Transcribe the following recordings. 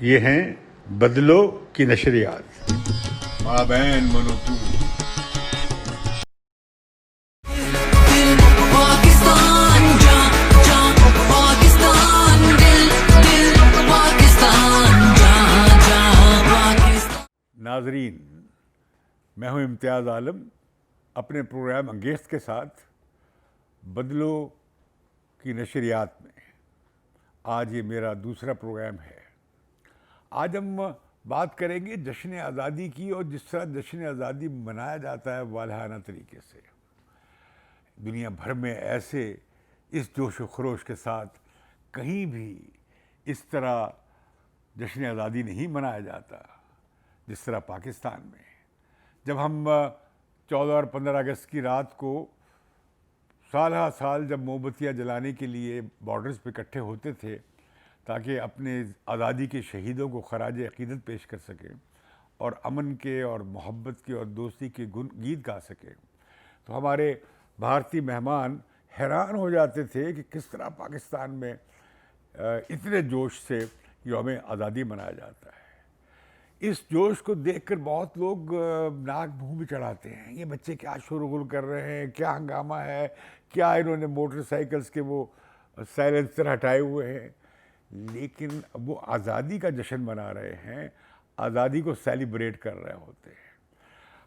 یہ ہیں بدلو کی نشریات۔ مابین منو تو پاکستان جان جان پاکستان دل دل پاکستان جان جان پاکستان۔ ناظرین، میں ہوں امتیاز عالم، اپنے پروگرام انگیخت کے ساتھ بدلو کی نشریات میں۔ آج یہ میرا دوسرا پروگرام ہے۔ آج ہم بات کریں گے جشن آزادی کی، اور جس طرح جشن آزادی منایا جاتا ہے والہانہ طریقے سے۔ دنیا بھر میں ایسے اس جوش و خروش کے ساتھ کہیں بھی اس طرح جشن آزادی نہیں منایا جاتا جس طرح پاکستان میں۔ جب ہم 14 اور 15 اگست کی رات کو سال ہر سال جب موم بتیاں جلانے کے لیے بارڈرز پہ اکٹھے ہوتے تھے تاکہ اپنے آزادی کے شہیدوں کو خراج عقیدت پیش کر سکیں اور امن کے اور محبت کے اور دوستی کے گیت گا سکیں، تو ہمارے بھارتی مہمان حیران ہو جاتے تھے کہ کس طرح پاکستان میں اتنے جوش سے یوم آزادی منایا جاتا ہے۔ اس جوش کو دیکھ کر بہت لوگ ناک منہ بھی چڑھاتے ہیں، یہ بچے کیا شور و غل کر رہے ہیں، کیا ہنگامہ ہے، کیا انہوں نے موٹر سائیکلز کے وہ سائلنسر ہٹائے ہوئے ہیں۔ لیکن وہ آزادی کا جشن منا رہے ہیں، آزادی کو سیلیبریٹ کر رہے ہوتے ہیں۔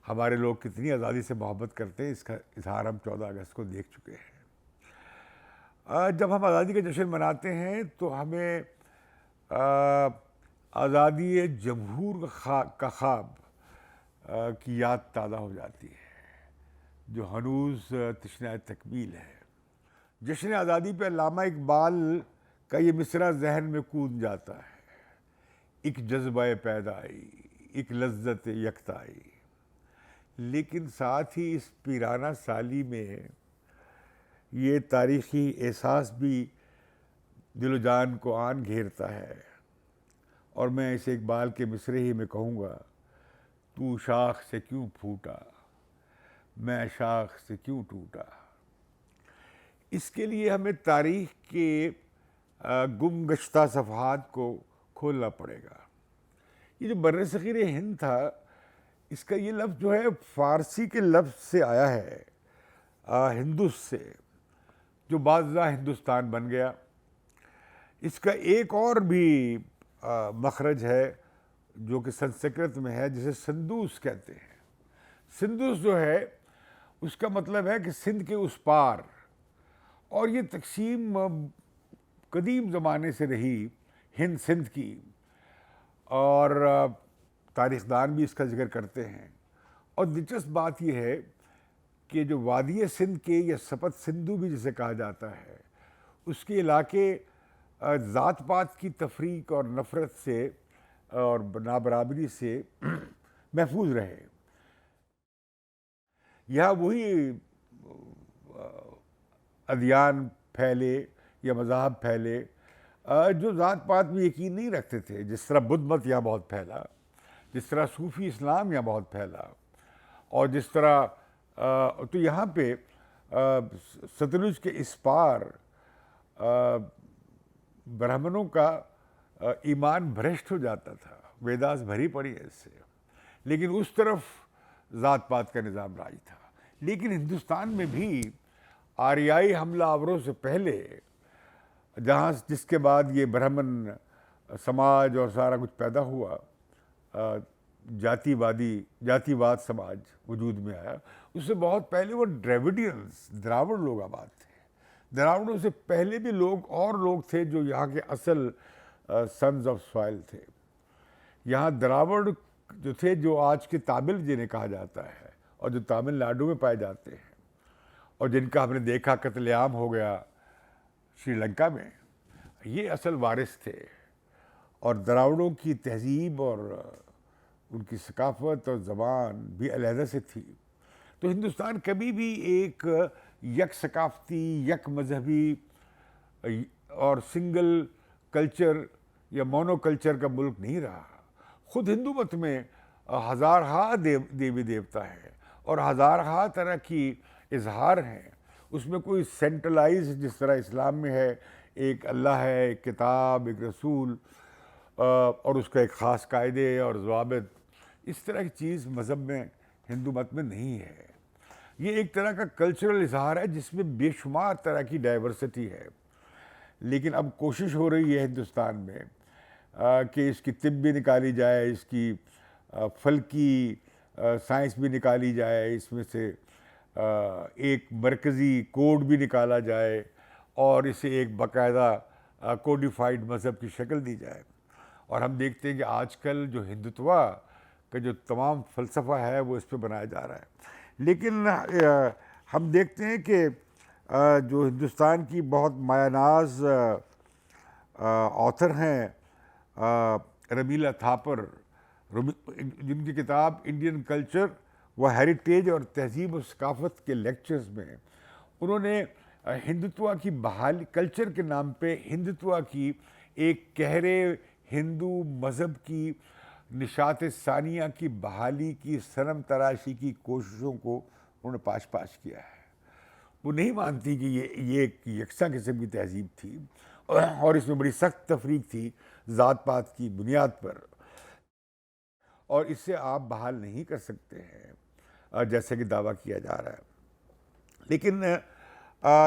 ہمارے لوگ کتنی آزادی سے محبت کرتے ہیں، اس کا اظہار ہم 14 اگست کو دیکھ چکے ہیں۔ جب ہم آزادی کا جشن مناتے ہیں تو ہمیں آزادی جمہور کا خواب کی یاد تازہ ہو جاتی ہے، جو ہنوز تشنہ تکمیل ہے۔ جشن آزادی پہ علامہ اقبال کا یہ مصرع ذہن میں کون جاتا ہے: ایک جذبہ پیدائی، ایک لذت یکتائی۔ لیکن ساتھ ہی اس پیرانہ سالی میں یہ تاریخی احساس بھی دل و جان کو آن گھیرتا ہے، اور میں اسے اقبال کے مصرعے ہی میں کہوں گا: تو شاخ سے کیوں پھوٹا، میں شاخ سے کیوں ٹوٹا۔ اس کے لیے ہمیں تاریخ کے گم گشتہ صفحات کو کھولنا پڑے گا۔ یہ جو بر صغیر ہند تھا، اس کا یہ لفظ جو ہے فارسی کے لفظ سے آیا ہے، ہندوس سے، جو بعد ازاں ہندوستان بن گیا۔ اس کا ایک اور بھی مخرج ہے جو کہ سنسکرت میں ہے، جسے سندوس کہتے ہیں۔ سندوس جو ہے اس کا مطلب ہے کہ سندھ کے اس پار، اور یہ تقسیم قدیم زمانے سے رہی ہند سندھ کی، اور تاریخ دان بھی اس کا ذکر کرتے ہیں۔ اور دلچسپ بات یہ ہے کہ جو وادی سندھ کے، یا سپت سندھو بھی جسے کہا جاتا ہے، اس کے علاقے ذات پات کی تفریق اور نفرت سے اور نابرابری سے محفوظ رہے۔ یہاں وہی ادیان پھیلے یا مذاہب پھیلے جو ذات پات میں یقین نہیں رکھتے تھے، جس طرح بدھ مت یہاں بہت پھیلا، جس طرح صوفی اسلام یہاں بہت پھیلا، اور جس طرح تو یہاں پہ ستلج کے اس پار برہمنوں کا ایمان بھرشٹ ہو جاتا تھا، ویداس بھری پڑی ہے اس سے، لیکن اس طرف ذات پات کا نظام راج تھا۔ لیکن ہندوستان میں بھی آریائی حملہ آوروں سے پہلے، جس کے بعد یہ برہمن سماج اور سارا کچھ پیدا ہوا، جاتی واد سماج وجود میں آیا، اس سے بہت پہلے وہ ڈراوڈینز، دراوڑ لوگ آباد تھے۔ دراوڑوں سے پہلے بھی اور لوگ تھے جو یہاں کے اصل سنز آف سوائل تھے۔ یہاں دراوڑ جو تھے، جو آج کے تامل جنہیں کہا جاتا ہے، اور جو تامل ناڈو میں پائے جاتے ہیں، اور جن کا ہم نے دیکھا قتل عام ہو گیا سری لنکا میں، یہ اصل وارث تھے۔ اور دراوڑوں کی تہذیب اور ان کی ثقافت اور زبان بھی علیحدہ سے تھی۔ تو ہندوستان کبھی بھی ایک یک ثقافتی، یک مذہبی اور سنگل کلچر یا مونو کلچر کا ملک نہیں رہا۔ خود ہندو مت میں ہزارہا دیوی دیوتا ہے، اور ہزارہا طرح کی اظہار ہیں۔ اس میں کوئی سینٹرلائز، جس طرح اسلام میں ہے، ایک اللہ ہے، ایک کتاب، ایک رسول، اور اس کا ایک خاص قاعدے اور ضوابط، اس طرح کی چیز مذہب میں، ہندو مت میں نہیں ہے۔ یہ ایک طرح کا کلچرل اظہار ہے جس میں بے شمار طرح کی ڈائیورسٹی ہے، لیکن اب کوشش ہو رہی ہے ہندوستان میں کہ اس کی طب بھی نکالی جائے، اس کی فلکی سائنس بھی نکالی جائے، اس میں سے ایک مرکزی کوڈ بھی نکالا جائے اور اسے ایک باقاعدہ کوڈیفائڈ مذہب کی شکل دی جائے۔ اور ہم دیکھتے ہیں کہ آج کل جو ہندوتوا کا جو تمام فلسفہ ہے وہ اس پہ بنایا جا رہا ہے۔ لیکن ہم دیکھتے ہیں کہ جو ہندوستان کی بہت مایہ ناز آتھر ہیں رمیلا تھاپر، جن کی کتاب انڈین کلچر و ہیریٹیج اور تہذیب و ثقافت کے لیکچرز میں انہوں نے ہندوتوا کی بحالی، کلچر کے نام پہ ہندوتوا کی ایک گہرے ہندو مذہب کی نشاط ثانیہ کی بحالی کی صنم تراشی کی کوششوں کو انہوں نے پاش کیا ہے۔ وہ نہیں مانتی کہ یہ ایک یکساں قسم کی تہذیب تھی اور اس میں بڑی سخت تفریق تھی ذات پات کی بنیاد پر، اور اس سے آپ بحال نہیں کر سکتے ہیں جیسے کہ دعویٰ کیا جا رہا ہے۔ لیکن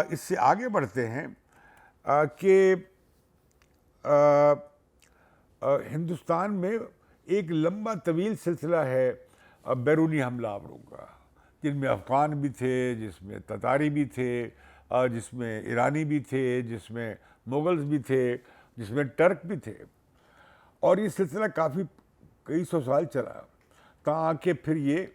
اس سے آگے بڑھتے ہیں کہ ہندوستان میں ایک لمبا طویل سلسلہ ہے بیرونی حملہ آوروں کا، جن میں افغان بھی تھے، جس میں تتاری بھی تھے، جس میں ایرانی بھی تھے، جس میں مغلز بھی تھے، جس میں ٹرک بھی تھے، اور یہ سلسلہ کئی سو سال چلا، تاکہ پھر یہ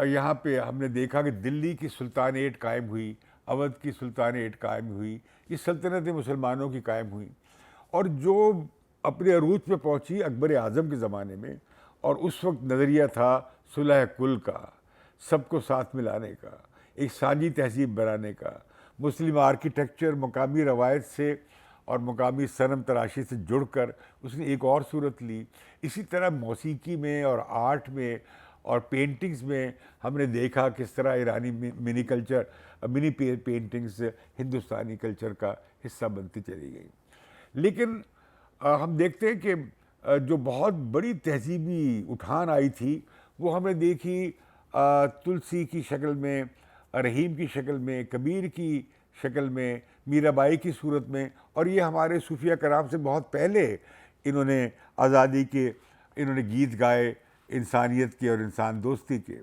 یہاں پہ ہم نے دیکھا کہ دلی کی سلطانیٹ قائم ہوئی، اودھ کی سلطانیٹ قائم ہوئی، یہ سلطنتیں مسلمانوں کی قائم ہوئیں، اور جو اپنے عروج پہ پہنچی اکبر اعظم کے زمانے میں، اور اس وقت نظریہ تھا صلح کل کا، سب کو ساتھ ملانے کا، ایک سانجی تہذیب بنانے کا، مسلم آرکیٹیکچر مقامی روایت سے اور مقامی صنم تراشی سے جڑ کر اس نے ایک اور صورت لی۔ اسی طرح موسیقی میں اور آرٹ میں اور پینٹنگز میں ہم نے دیکھا کس طرح ایرانی منی پینٹنگز ہندوستانی کلچر کا حصہ بنتی چلی گئی۔ لیکن ہم دیکھتے ہیں کہ جو بہت بڑی تہذیبی اٹھان آئی تھی وہ ہم نے دیکھی تلسی کی شکل میں، رحیم کی شکل میں، کبیر کی شکل میں، میرا بائی کی صورت میں، اور یہ ہمارے صوفیہ کرام سے بہت پہلے انہوں نے آزادی کے انہوں نے گیت گائے، انسانیت کے اور انسان دوستی کے۔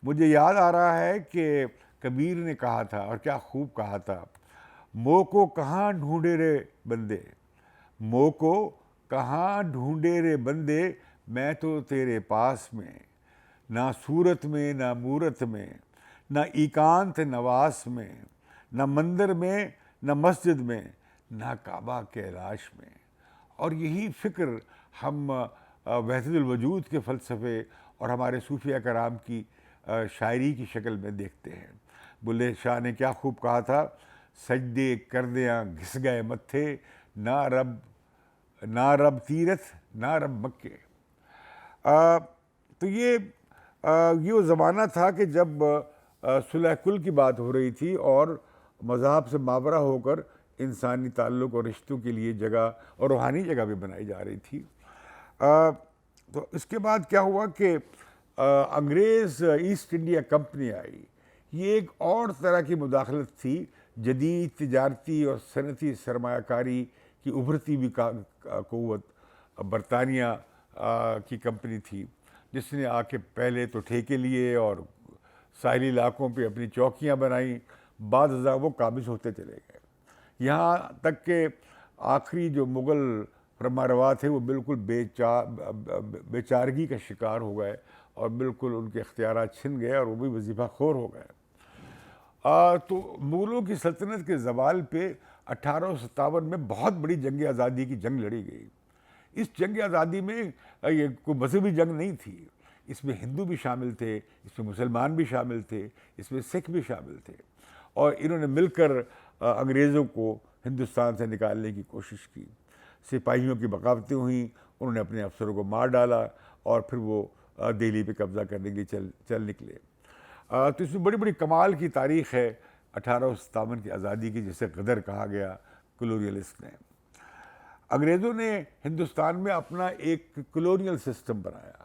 مجھے یاد آ رہا ہے کہ کبیر نے کہا تھا، اور کیا خوب کہا تھا، مو کو کہاں ڈھونڈے رے بندے، مو کو کہاں ڈھونڈے رے بندے، میں تو تیرے پاس میں، نہ صورت میں نہ مورت میں، نہ ایکانت نواس میں، نہ مندر میں نہ مسجد میں، نہ کعبہ کیلاش میں۔ اور یہی فکر ہم وحدت الوجود کے فلسفے اور ہمارے صوفیہ کرام کی شاعری کی شکل میں دیکھتے ہیں۔ بلے شاہ نے کیا خوب کہا تھا، سجدے کردیاں گھس گئے متھے، نہ رب تیرتھ نہ رب مکے۔ تو یہ وہ زمانہ تھا کہ جب صلح کل کی بات ہو رہی تھی اور مذہب سے ماورا ہو کر انسانی تعلق اور رشتوں کے لیے جگہ اور روحانی جگہ بھی بنائی جا رہی تھی۔ تو اس کے بعد کیا ہوا کہ انگریز ایسٹ انڈیا کمپنی آئی۔ یہ ایک اور طرح کی مداخلت تھی، جدید تجارتی اور صنعتی سرمایہ کاری کی ابھرتی بھی قوت برطانیہ کی کمپنی تھی، جس نے آ کے پہلے تو ٹھیکے لیے اور ساحلی علاقوں پہ اپنی چوکیاں بنائیں، بعد ازاں وہ قابض ہوتے چلے گئے، یہاں تک کہ آخری جو مغل فرما روا تھے وہ بالکل بے چارگی کا شکار ہو گئے اور بالکل ان کے اختیارات چھن گئے اور وہ بھی وظیفہ خور ہو گئے۔ تو مغلوں کی سلطنت کے زوال پہ 1857 میں بہت بڑی جنگ آزادی کی جنگ لڑی گئی۔ اس جنگ آزادی میں یہ کوئی مذہبی جنگ نہیں تھی، اس میں ہندو بھی شامل تھے، اس میں مسلمان بھی شامل تھے، اس میں سکھ بھی شامل تھے، اور انہوں نے مل کر انگریزوں کو ہندوستان سے نکالنے کی کوشش کی۔ سپاہیوں کی بغاوتیں ہوئیں، انہوں نے اپنے افسروں کو مار ڈالا اور پھر وہ دہلی پہ قبضہ کرنے کے لیے چل نکلے۔ تو اس میں بڑی بڑی کمال کی تاریخ ہے 1857 کی آزادی کی، جسے غدر کہا گیا کلوریلسٹ نے۔ انگریزوں نے ہندوستان میں اپنا ایک کلونیل سسٹم بنایا،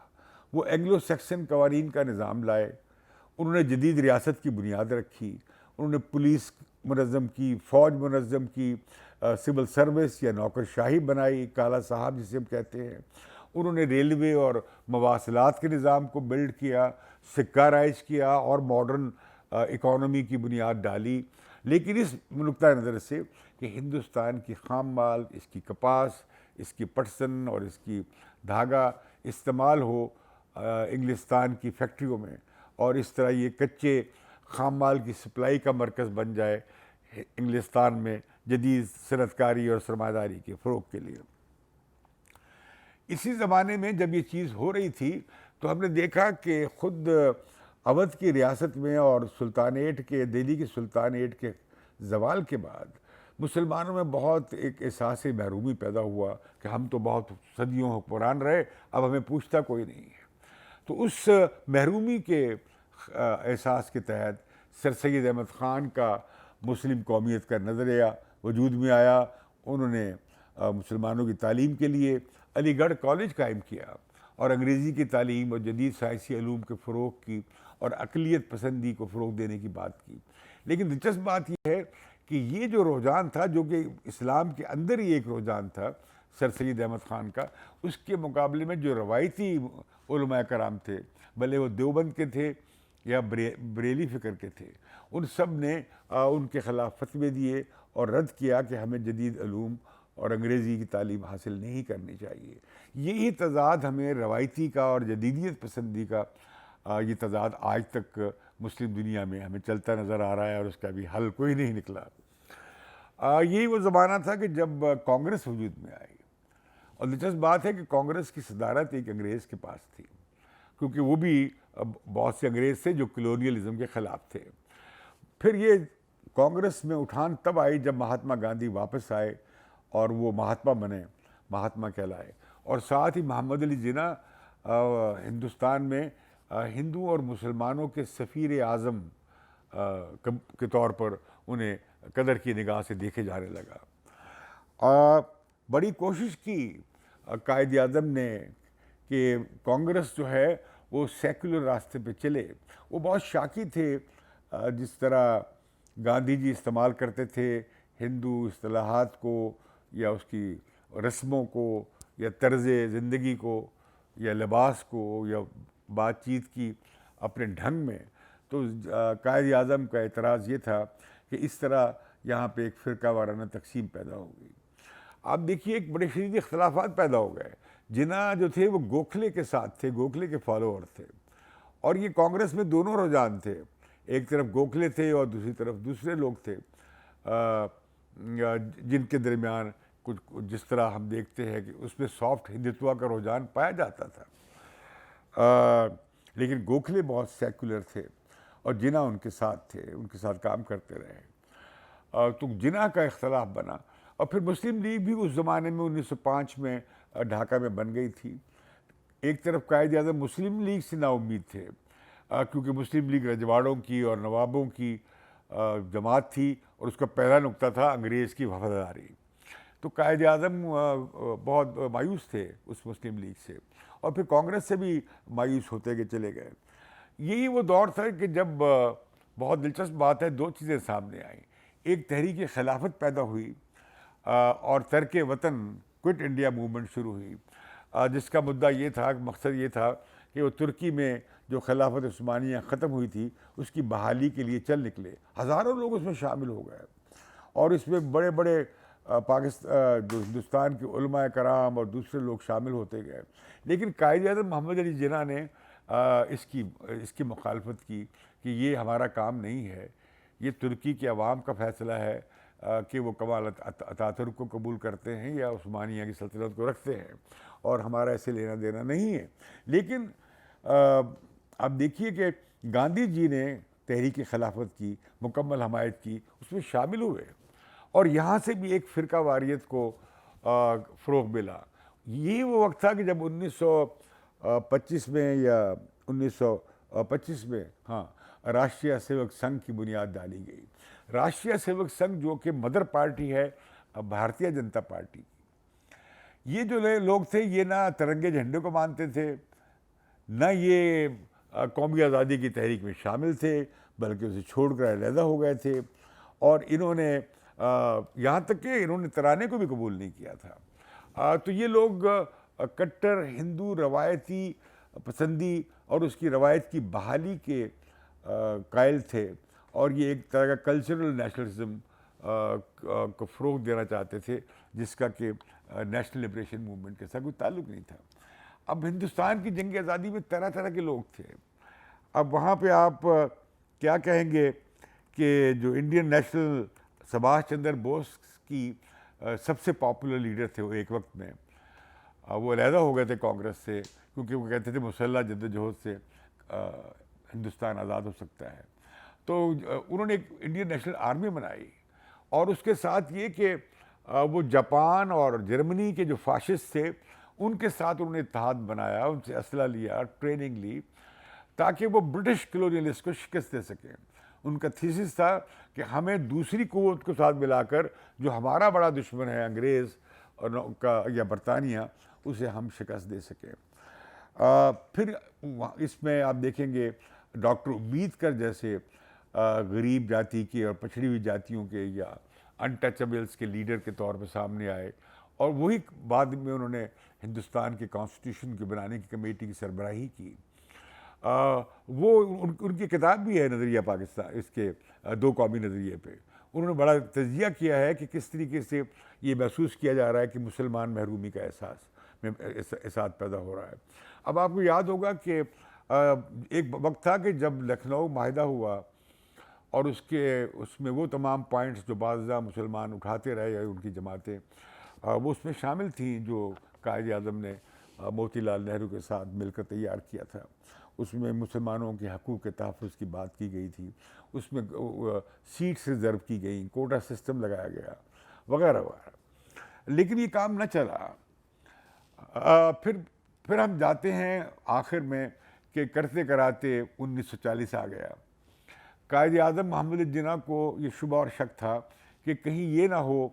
وہ اینگلو سیکسن قوانین کا نظام لائے، انہوں نے جدید ریاست کی بنیاد رکھی، انہوں نے پولیس منظم کی، فوج منظم کی، سول سروس یا نوکر شاہی بنائی، کالا صاحب جسے ہم کہتے ہیں، انہوں نے ریلوے اور مواصلات کے نظام کو بلڈ کیا، سکہ رائج کیا اور ماڈرن اکانومی کی بنیاد ڈالی۔ لیکن اس نقطہ نظر سے کہ ہندوستان کی خام مال، اس کی کپاس، اس کی پٹسن اور اس کی دھاگا استعمال ہو انگلستان کی فیکٹریوں میں، اور اس طرح یہ کچے خام مال کی سپلائی کا مرکز بن جائے انگلستان میں جدید صنعت کاری اور سرمایہ داری کے فروغ کے لیے۔ اسی زمانے میں جب یہ چیز ہو رہی تھی تو ہم نے دیکھا کہ خود اودھ کی ریاست میں اور سلطانیٹ کے دہلی کی سلطانیٹ کے زوال کے بعد مسلمانوں میں بہت ایک احساس محرومی پیدا ہوا کہ ہم تو بہت صدیوں حکمران رہے، اب ہمیں پوچھتا کوئی نہیں ہے۔ تو اس محرومی کے احساس کے تحت سر سید احمد خان کا مسلم قومیت کا نظریہ وجود میں آیا۔ انہوں نے مسلمانوں کی تعلیم کے لیے علی گڑھ کالج قائم کیا اور انگریزی کی تعلیم اور جدید سائنسی علوم کے فروغ کی اور اقلیت پسندی کو فروغ دینے کی بات کی۔ لیکن دلچسپ بات یہ ہے کہ یہ جو رجحان تھا، جو کہ اسلام کے اندر ہی ایک رجحان تھا سر سید احمد خان کا، اس کے مقابلے میں جو روایتی علماء کرام تھے، بھلے وہ دیوبند کے تھے یا بریلی فکر کے تھے، ان سب نے ان کے خلاف فتوے دیے اور رد کیا کہ ہمیں جدید علوم اور انگریزی کی تعلیم حاصل نہیں کرنی چاہیے۔ یہی تضاد ہمیں روایتی کا اور جدیدیت پسندی کا یہ تضاد آج تک مسلم دنیا میں ہمیں چلتا نظر آ رہا ہے، اور اس کا بھی حل کوئی نہیں نکلا۔ یہی وہ زمانہ تھا کہ جب کانگریس وجود میں آئی، اور دلچسپ بات ہے کہ کانگریس کی صدارت ایک انگریز کے پاس تھی، کیونکہ وہ بھی بہت سے انگریز تھے جو کلونیلزم کے خلاف تھے۔ پھر یہ کانگریس میں اٹھان تب آئی جب مہاتما گاندھی واپس آئے اور وہ مہاتما بنے، مہاتما کہلائے، اور ساتھ ہی محمد علی جناح ہندوستان میں ہندو اور مسلمانوں کے سفیر اعظم کے طور پر انہیں قدر کی نگاہ سے دیکھے جانے لگا۔ بڑی کوشش کی قائد اعظم نے کہ کانگریس جو ہے وہ سیکولر راستے پہ چلے۔ وہ بہت شاکی تھے جس طرح گاندھی جی استعمال کرتے تھے ہندو اصطلاحات کو یا اس کی رسموں کو یا طرز زندگی کو یا لباس کو یا بات چیت کی اپنے ڈھنگ میں۔ تو قائد اعظم کا اعتراض یہ تھا کہ اس طرح یہاں پہ ایک فرقہ وارانہ تقسیم پیدا ہو گئی۔ آپ دیکھیے ایک بڑے شدید اختلافات پیدا ہو گئے۔ جناح جو تھے وہ گوکھلے کے ساتھ تھے، گوکھلے کے فالوور تھے، اور یہ کانگریس میں دونوں رجحان تھے، ایک طرف گوکھلے تھے اور دوسری طرف دوسرے لوگ تھے جن کے درمیان کچھ جس طرح ہم دیکھتے ہیں کہ اس میں سافٹ ہندوتوا کا رجحان پایا جاتا تھا، لیکن گوکھلے بہت سیکولر تھے اور جناح ان کے ساتھ تھے، ان کے ساتھ کام کرتے رہے۔ تو جناح کا اختلاف بنا، اور پھر مسلم لیگ بھی اس زمانے میں 1905 میں ڈھاکہ میں بن گئی تھی۔ ایک طرف قائد اعظم مسلم لیگ سے نا امید تھے کیونکہ مسلم لیگ رجواڑوں کی اور نوابوں کی جماعت تھی اور اس کا پہلا نقطہ تھا انگریز کی وفاداری۔ تو قائد اعظم بہت مایوس تھے اس مسلم لیگ سے، اور پھر کانگریس سے بھی مایوس ہوتے کہ چلے گئے۔ یہی وہ دور تھا کہ جب بہت دلچسپ بات ہے، دو چیزیں سامنے آئیں۔ ایک تحریک خلافت پیدا ہوئی اور ترک وطن کوئٹ انڈیا موومنٹ شروع ہوئی، جس کا مدعا یہ تھا، مقصد یہ تھا کہ وہ ترکی میں جو خلافت عثمانیہ ختم ہوئی تھی اس کی بحالی کے لیے چل نکلے۔ ہزاروں لوگ اس میں شامل ہو گئے، اور اس میں بڑے بڑے جو ہندوستان کے علماء کرام اور دوسرے لوگ شامل ہوتے گئے۔ لیکن قائد اعظم محمد علی جناح نے اس کی مخالفت کی کہ یہ ہمارا کام نہیں ہے، یہ ترکی کے عوام کا فیصلہ ہے کہ وہ کمال اتاترک کو قبول کرتے ہیں یا عثمانیہ کی سلطنت کو رکھتے ہیں، اور ہمارا ایسے لینا دینا نہیں ہے۔ لیکن آپ دیکھیے کہ گاندھی جی نے تحریک خلافت کی مکمل حمایت کی، اس میں شامل ہوئے، اور یہاں سے بھی ایک فرقہ واریت کو فروغ ملا۔ یہی وہ وقت تھا کہ جب 1925 میں یا 1925 میں راشٹریہ سیوک سنگھ کی بنیاد ڈالی گئی۔ راشٹریہ سیوک سنگھ جو کہ مدر پارٹی ہے بھارتیہ جنتا پارٹی، یہ جو لوگ تھے یہ نہ ترنگے جھنڈے کو مانتے تھے، نہ یہ قومی آزادی کی تحریک میں شامل تھے، بلکہ اسے چھوڑ کر علیحدہ ہو گئے تھے، اور انہوں نے یہاں تک کہ انہوں نے ترانے کو بھی قبول نہیں کیا تھا۔ تو یہ لوگ کٹر ہندو روایتی پسندی اور اس کی روایت کی بحالی کے قائل تھے، اور یہ ایک طرح کا کلچرل نیشنلزم کو فروغ دینا چاہتے تھے، جس کا کہ نیشنل لبریشن موومنٹ کے ساتھ کوئی تعلق نہیں تھا۔ اب ہندوستان کی جنگ آزادی میں طرح طرح کے لوگ تھے۔ اب وہاں پہ آپ کیا کہیں گے کہ جو انڈین نیشنل سبھاش چندر بوس کی سب سے پاپولر لیڈر تھے وہ ایک وقت میں، وہ علیحدہ ہو گئے تھے کانگریس سے، کیونکہ وہ کہتے تھے مسلح جدوجہد سے ہندوستان آزاد ہو سکتا ہے۔ تو انہوں نے ایک انڈین نیشنل آرمی بنائی، اور اس کے ساتھ یہ کہ وہ جاپان اور جرمنی کے جو فاشسٹ تھے ان کے ساتھ انہوں نے اتحاد بنایا، ان سے اسلحہ لیا، ٹریننگ لی، تاکہ وہ برٹش کلونیلسٹ کو شکست دے سکیں۔ ان کا تھیسس تھا کہ ہمیں دوسری قوت کو ساتھ ملا کر جو ہمارا بڑا دشمن ہے انگریز اور یا برطانیہ، اسے ہم شکست دے سکیں۔ پھر اس میں آپ دیکھیں گے ڈاکٹر امبیڈکر جیسے غریب جاتی کے اور پچھڑی ہوئی جاتیوں کے یا انٹچبلس کے لیڈر کے طور پہ سامنے آئے، اور وہی بعد میں انہوں نے ہندوستان کے کانسٹیٹیوشن کے بنانے کی کمیٹی کی سربراہی کی۔ وہ ان کی کتاب بھی ہے نظریہ پاکستان، اس کے دو قومی نظریے پہ انہوں نے بڑا تجزیہ کیا ہے کہ کس طریقے سے یہ محسوس کیا جا رہا ہے کہ مسلمان محرومی کا احساس پیدا ہو رہا ہے۔ اب آپ کو یاد ہوگا کہ ایک وقت تھا کہ جب لکھنؤ معاہدہ ہوا، اور اس میں وہ تمام پوائنٹس جو بعض مسلمان اٹھاتے رہے یا ان کی جماعتیں، وہ اس میں شامل تھیں جو قائد اعظم نے موتی لال نہرو کے ساتھ مل کر تیار کیا تھا۔ اس میں مسلمانوں کے حقوق کے تحفظ کی بات کی گئی تھی، اس میں سیٹس ریزرو کی گئیں، کوٹا سسٹم لگایا گیا، وغیرہ وغیرہ، لیکن یہ کام نہ چلا۔ پھر ہم جاتے ہیں آخر میں کہ کرتے کراتے 1940 آ گیا۔ قائد اعظم محمد جناح کو یہ شبہ اور شک تھا کہ کہیں یہ نہ ہو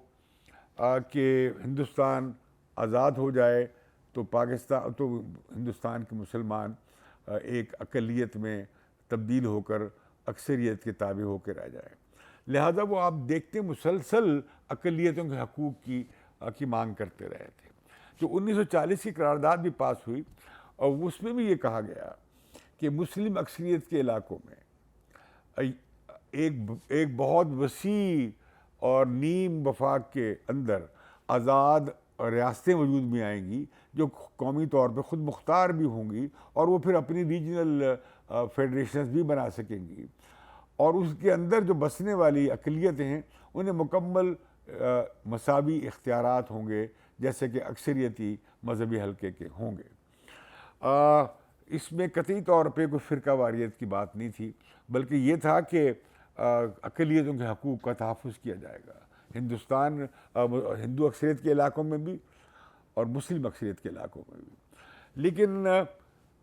کہ ہندوستان آزاد ہو جائے تو ہندوستان کے مسلمان ایک اقلیت میں تبدیل ہو کر اکثریت کے تابع ہو کے رہ جائے، لہذا وہ آپ دیکھتے مسلسل اقلیتوں کے حقوق کی مانگ کرتے رہے تھے۔ جو 1940 کی قرارداد بھی پاس ہوئی، اور اس میں بھی یہ کہا گیا کہ مسلم اکثریت کے علاقوں میں ایک بہت وسیع اور نیم وفاق کے اندر آزاد ریاستیں وجود میں آئیں گی جو قومی طور پہ خود مختار بھی ہوں گی، اور وہ پھر اپنی ریجنل فیڈریشنز بھی بنا سکیں گی، اور اس کے اندر جو بسنے والی اقلیتیں ہیں انہیں مکمل مساوی اختیارات ہوں گے جیسے کہ اکثریتی مذہبی حلقے کے ہوں گے۔ اس میں قطعی طور پہ کوئی فرقہ واریت کی بات نہیں تھی، بلکہ یہ تھا کہ اقلیتوں کے حقوق کا تحفظ کیا جائے گا ہندو اکثریت کے علاقوں میں بھی اور مسلم اکثریت کے علاقوں میں بھی۔ لیکن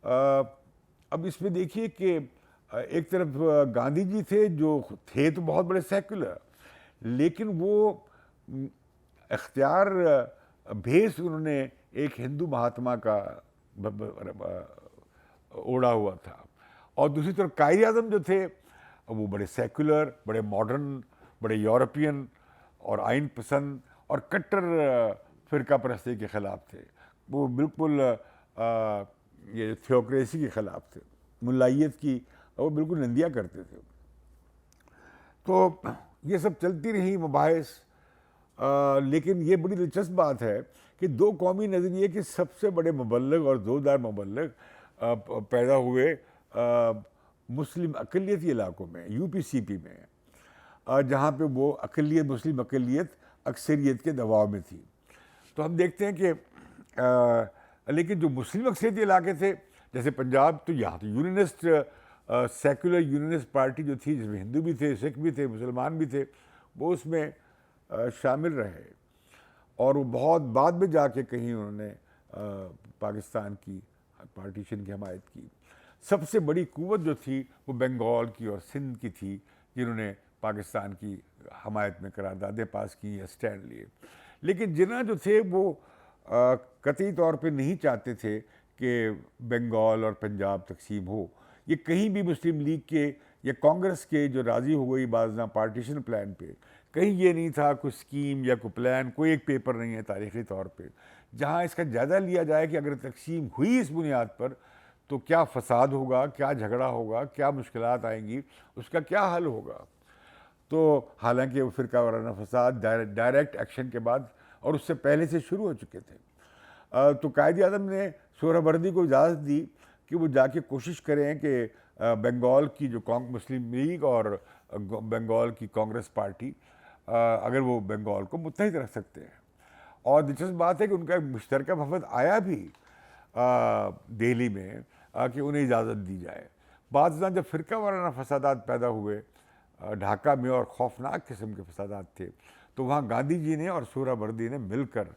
اب اس میں دیکھیے کہ ایک طرف گاندھی جی تھے جو تھے تو بہت بڑے سیکولر، لیکن وہ اختیار بھیس انہوں نے ایک ہندو مہاتما کا اوڑا ہوا تھا، اور دوسری طرف قائد اعظم جو تھے وہ بڑے سیکولر، بڑے ماڈرن، بڑے یورپین اور آئین پسند اور کٹر فرقہ پرستی کے خلاف تھے۔ وہ بالکل یہ تھیوکریسی کے خلاف تھے، ملائیت کی وہ بالکل نندیا کرتے تھے۔ تو یہ سب چلتی رہی مباحث، لیکن یہ بڑی دلچسپ بات ہے کہ دو قومی نظریے کے سب سے بڑے مبلغ اور زوردار مبلغ پیدا ہوئے مسلم اقلیتی علاقوں میں، یو پی سی پی میں، جہاں پہ وہ مسلم اقلیت اکثریت کے دباؤ میں تھی۔ تو ہم دیکھتے ہیں کہ لیکن جو مسلم اکثریتی علاقے تھے جیسے پنجاب، تو یہاں تو یونینسٹ سیکولر یونینسٹ پارٹی جو تھی، جس میں ہندو بھی تھے، سکھ بھی تھے، مسلمان بھی تھے، وہ اس میں شامل رہے، اور وہ بہت بعد میں جا کے کہیں انہوں نے پاکستان کی پارٹیشن کی حمایت کی۔ سب سے بڑی قوت جو تھی وہ بنگال کی اور سندھ کی تھی، جنہوں نے پاکستان کی حمایت میں قراردادیں پاس کی یا سٹینڈ لیے۔ لیکن جناح جو تھے وہ قطعی طور پہ نہیں چاہتے تھے کہ بنگال اور پنجاب تقسیم ہو. یہ کہیں بھی مسلم لیگ کے یا کانگریس کے جو راضی ہو گئی بعض پارٹیشن پلان پہ، کہیں یہ نہیں تھا کوئی اسکیم یا کوئی پلان، کوئی ایک پیپر نہیں ہے تاریخی طور پہ جہاں اس کا جائزہ لیا جائے کہ اگر تقسیم ہوئی اس بنیاد پر تو کیا فساد ہوگا، کیا جھگڑا ہوگا، کیا مشکلات آئیں گی، اس کا کیا حل ہوگا. تو حالانکہ وہ فرقہ وارانہ فساد ڈائریکٹ ایکشن کے بعد اور اس سے پہلے سے شروع ہو چکے تھے. تو قائد اعظم نے سہروردی کو اجازت دی کہ وہ جا کے کوشش کریں کہ بنگال کی جو مسلم لیگ اور بنگال کی کانگریس پارٹی اگر وہ بنگال کو متحد رکھ سکتے ہیں. اور دلچسپ بات ہے کہ ان کا ایک مشترکہ وفد آیا بھی دہلی میں کہ انہیں اجازت دی جائے. بعض جب فرقہ وارانہ فسادات پیدا ہوئے ڈھاکہ میں اور خوفناک قسم کے فسادات تھے تو وہاں گاندھی جی نے اور سہروردی نے مل کر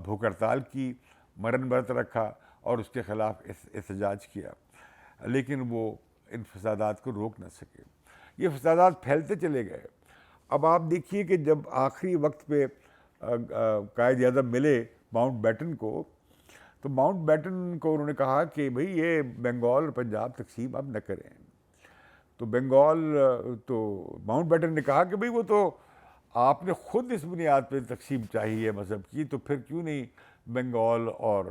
بھوک ہڑتال کی، مرن برت رکھا اور اس کے خلاف احتجاج کیا، لیکن وہ ان فسادات کو روک نہ سکے. یہ فسادات پھیلتے چلے گئے. اب آپ دیکھیے کہ جب آخری وقت پہ قائد اعظم ملے ماؤنٹ بیٹن کو تو ماؤنٹ بیٹن کو انہوں نے کہا کہ بھئی یہ بنگال اور پنجاب تقسیم اب نہ کریں. تو ماؤنٹ بیٹن نے کہا کہ بھئی وہ تو آپ نے خود اس بنیاد پہ تقسیم چاہی ہے مذہب کی، تو پھر کیوں نہیں بنگال اور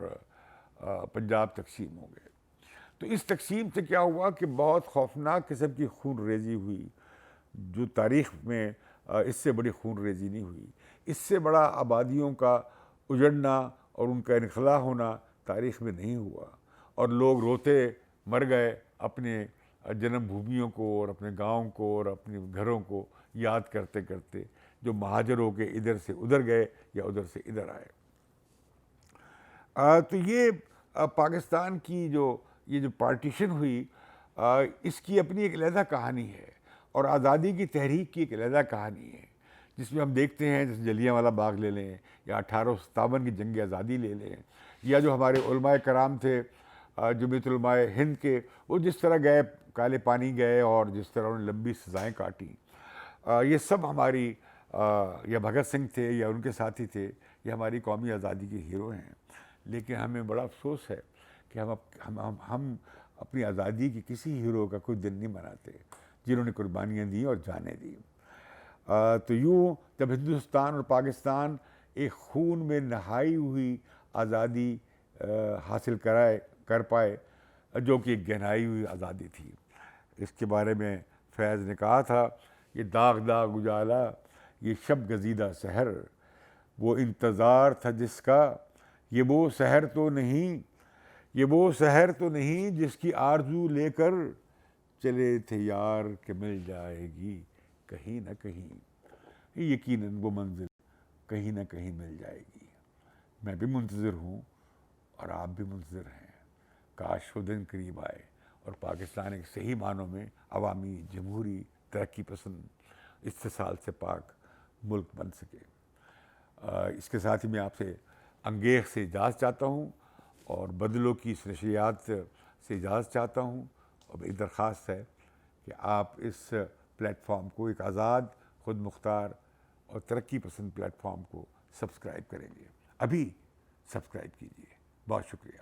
پنجاب تقسیم ہو گئے. تو اس تقسیم سے کیا ہوا کہ بہت خوفناک قسم کی خون ریزی ہوئی جو تاریخ میں اس سے بڑی خون ریزی نہیں ہوئی. اس سے بڑا آبادیوں کا اجڑنا اور ان کا انخلا ہونا تاریخ میں نہیں ہوا، اور لوگ روتے مر گئے اپنے جنم بھومیوں کو اور اپنے گاؤں کو اور اپنے گھروں کو یاد کرتے کرتے، جو مہاجر ہو کے ادھر سے ادھر گئے یا ادھر سے ادھر آئے. تو یہ پاکستان کی یہ جو پارٹیشن ہوئی اس کی اپنی ایک علیحدہ کہانی ہے، اور آزادی کی تحریک کی ایک علیحدہ کہانی ہے، جس میں ہم دیکھتے ہیں جیسے جلیانوالہ باغ لے لیں یا 1857 کی جنگ آزادی لے لیں، یا جو ہمارے علماء کرام تھے جمعیت علماء ہند کے، وہ جس طرح گئے کالے پانی گئے اور جس طرح انہوں نے لمبی سزائیں کاٹیں. یہ سب ہماری یا بھگت سنگھ تھے یا ان کے ساتھی تھے، یہ ہماری قومی آزادی کے ہیرو ہیں. لیکن ہمیں بڑا افسوس ہے کہ ہم اپنی آزادی کی کسی ہیرو کا کوئی دن نہیں مناتے جنہوں نے قربانیاں دیں اور جانیں دیں. تو یوں جب ہندوستان اور پاکستان ایک خون میں نہائی ہوئی آزادی حاصل کر پائے جو کہ ایک گہرائی ہوئی آزادی تھی. اس کے بارے میں فیض نے کہا تھا، یہ داغ داغ اجالا، یہ شب گزیدہ سحر، وہ انتظار تھا جس کا، یہ وہ سحر تو نہیں جس کی آرزو لے کر چلے تھے یار کہ مل جائے گی کہیں نہ کہیں. یقیناً وہ منزل کہیں نہ کہیں مل جائے گی. میں بھی منتظر ہوں اور آپ بھی منتظر ہیں. کاش وہ دن قریب آئے اور پاکستان ایک صحیح معنوں میں عوامی، جمہوری، ترقی پسند، استحصال سے پاک ملک بن سکے. اس کے ساتھ ہی میں آپ سے انگیخ سے اجازت چاہتا ہوں اور بدلوں کی اس نشریات سے اجازت چاہتا ہوں، اور میری درخواست ہے کہ آپ اس پلیٹ فارم کو، ایک آزاد، خود مختار اور ترقی پسند پلیٹ فارم کو سبسکرائب کریں گے. ابھی سبسکرائب کیجیے. بہت شکریہ.